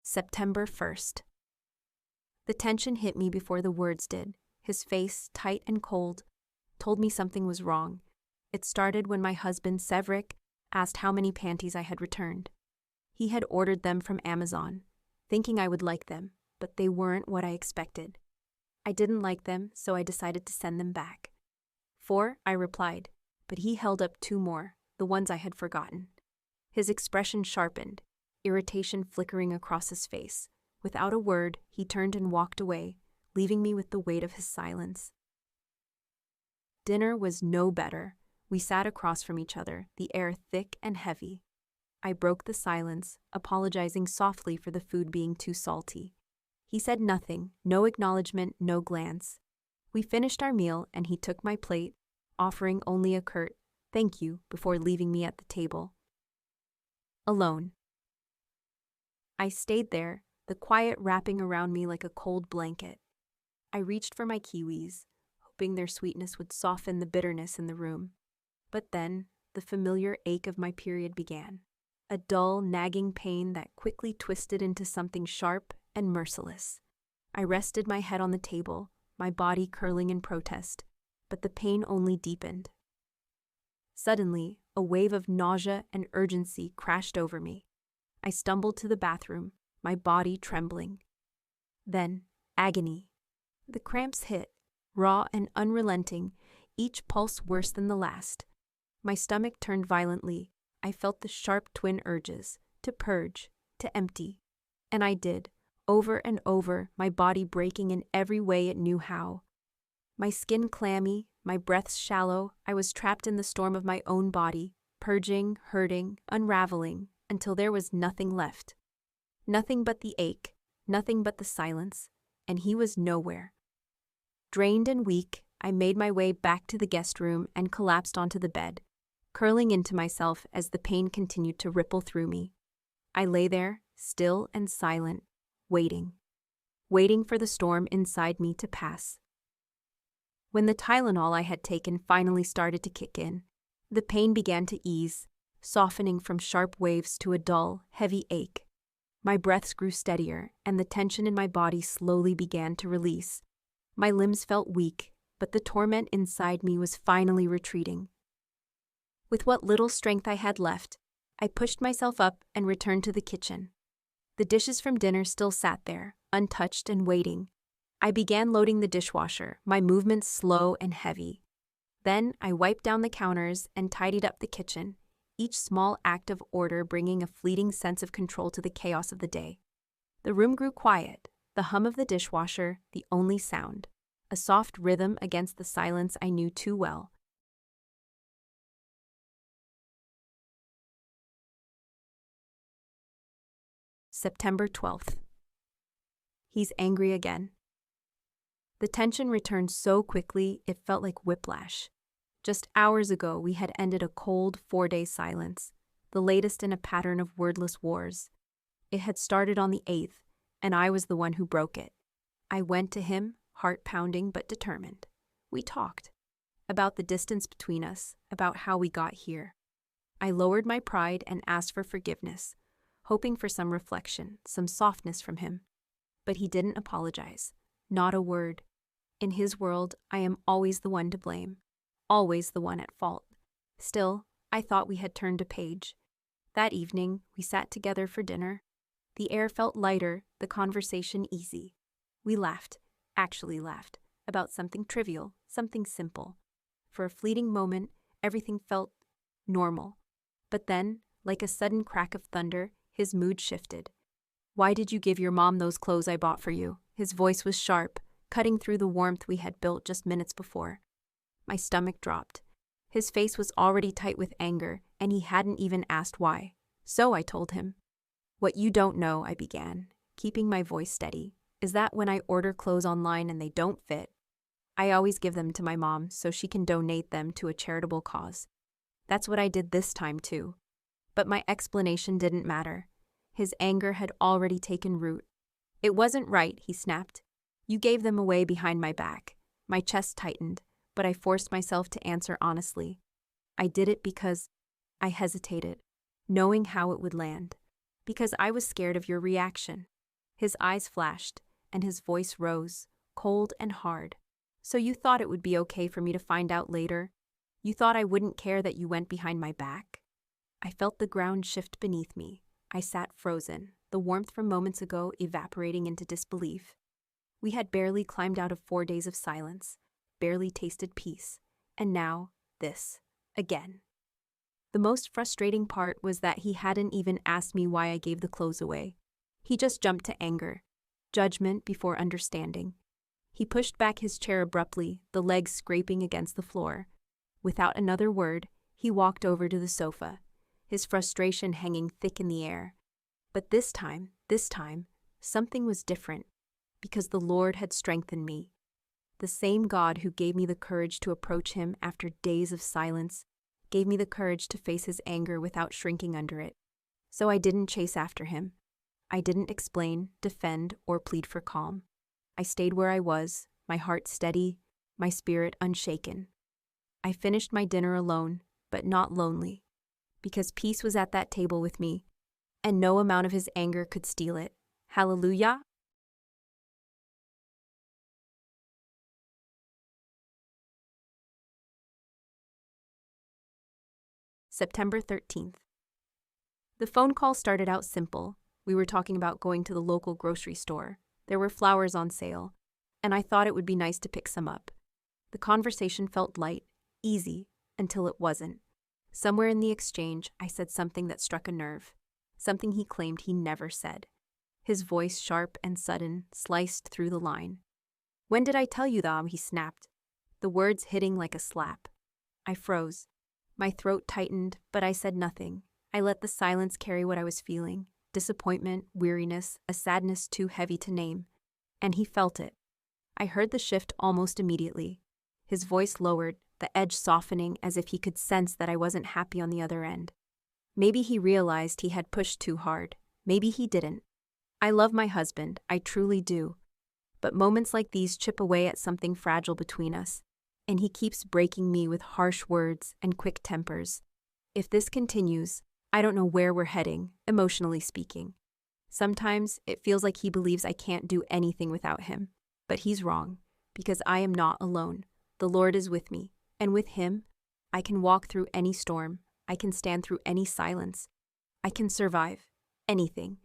September 1st. The tension hit me before the words did. His face, tight and cold, told me something was wrong. It started when my husband, Severick, asked how many panties I had returned. He had ordered them from Amazon, thinking I would like them, but they weren't what I expected. I didn't like them, so I decided to send them back. 4, I replied, but he held up 2 more, the ones I had forgotten. His expression sharpened, irritation flickering across his face. Without a word, he turned and walked away, leaving me with the weight of his silence. Dinner was no better. We sat across from each other, the air thick and heavy. I broke the silence, apologizing softly for the food being too salty. He said nothing, no acknowledgement, no glance. We finished our meal and he took my plate, offering only a curt "thank you" before leaving me at the table. Alone. I stayed there, the quiet wrapping around me like a cold blanket. I reached for my kiwis, hoping their sweetness would soften the bitterness in the room. But then, the familiar ache of my period began. A dull, nagging pain that quickly twisted into something sharp and merciless. I rested my head on the table, my body curling in protest, but the pain only deepened. Suddenly, a wave of nausea and urgency crashed over me. I stumbled to the bathroom, my body trembling. Then, agony. The cramps hit, raw and unrelenting, each pulse worse than the last. My stomach turned violently. I felt the sharp twin urges, to purge, to empty. And I did, over and over, my body breaking in every way it knew how. My skin clammy, my breaths shallow, I was trapped in the storm of my own body, purging, hurting, unraveling, until there was nothing left. Nothing but the ache, nothing but the silence, and he was nowhere. Drained and weak, I made my way back to the guest room and collapsed onto the bed, curling into myself as the pain continued to ripple through me. I lay there, still and silent, waiting for the storm inside me to pass. When the Tylenol I had taken finally started to kick in, the pain began to ease, softening from sharp waves to a dull, heavy ache. My breaths grew steadier, and the tension in my body slowly began to release. My limbs felt weak, but the torment inside me was finally retreating. With what little strength I had left, I pushed myself up and returned to the kitchen. The dishes from dinner still sat there, untouched and waiting. I began loading the dishwasher, my movements slow and heavy. Then I wiped down the counters and tidied up the kitchen, each small act of order bringing a fleeting sense of control to the chaos of the day. The room grew quiet, the hum of the dishwasher the only sound, a soft rhythm against the silence I knew too well. September 12th. He's angry again. The tension returned so quickly it felt like whiplash. Just hours ago, we had ended a cold 4-day silence, the latest in a pattern of wordless wars. It had started on the 8th, and I was the one who broke it. I went to him, heart pounding but determined. We talked about the distance between us, about how we got here. I lowered my pride and asked for forgiveness, hoping for some reflection, some softness from him. But he didn't apologize. Not a word. In his world, I am always the one to blame, always the one at fault. Still, I thought we had turned a page. That evening, we sat together for dinner. The air felt lighter, the conversation easy. We laughed, actually laughed, about something trivial, something simple. For a fleeting moment, everything felt normal. But then, like a sudden crack of thunder, his mood shifted. "Why did you give your mom those clothes I bought for you?" His voice was sharp, cutting through the warmth we had built just minutes before. My stomach dropped. His face was already tight with anger, and he hadn't even asked why. So I told him. "What you don't know," I began, keeping my voice steady, "is that when I order clothes online and they don't fit, I always give them to my mom so she can donate them to a charitable cause. That's what I did this time too." But my explanation didn't matter. His anger had already taken root. "It wasn't right," he snapped. "You gave them away behind my back." My chest tightened, but I forced myself to answer honestly. I did it because I hesitated, knowing how it would land. Because I was scared of your reaction. His eyes flashed, and his voice rose, cold and hard. So you thought it would be okay for me to find out later? You thought I wouldn't care that you went behind my back? I felt the ground shift beneath me. I sat frozen, the warmth from moments ago evaporating into disbelief. We had barely climbed out of 4 days of silence, barely tasted peace, and now, this, again. The most frustrating part was that he hadn't even asked me why I gave the clothes away. He just jumped to anger, judgment before understanding. He pushed back his chair abruptly, the legs scraping against the floor. Without another word, he walked over to the sofa, his frustration hanging thick in the air. But this time, something was different, because the Lord had strengthened me. The same God who gave me the courage to approach him after days of silence gave me the courage to face his anger without shrinking under it. So I didn't chase after him. I didn't explain, defend, or plead for calm. I stayed where I was, my heart steady, my spirit unshaken. I finished my dinner alone, but not lonely, because peace was at that table with me, and no amount of his anger could steal it. Hallelujah! September 13th. The phone call started out simple. We were talking about going to the local grocery store. There were flowers on sale, and I thought it would be nice to pick some up. The conversation felt light, easy, until it wasn't. Somewhere in the exchange, I said something that struck a nerve, something he claimed he never said. His voice, sharp and sudden, sliced through the line. "When did I tell you that?" he snapped, the words hitting like a slap. I froze. My throat tightened, but I said nothing. I let the silence carry what I was feeling, disappointment, weariness, a sadness too heavy to name. And he felt it. I heard the shift almost immediately. His voice lowered, the edge softening as if he could sense that I wasn't happy on the other end. Maybe he realized he had pushed too hard. Maybe he didn't. I love my husband, I truly do. But moments like these chip away at something fragile between us, and he keeps breaking me with harsh words and quick tempers. If this continues, I don't know where we're heading, emotionally speaking. Sometimes it feels like he believes I can't do anything without him. But he's wrong, because I am not alone. The Lord is with me, and with him, I can walk through any storm. I can stand through any silence. I can survive anything.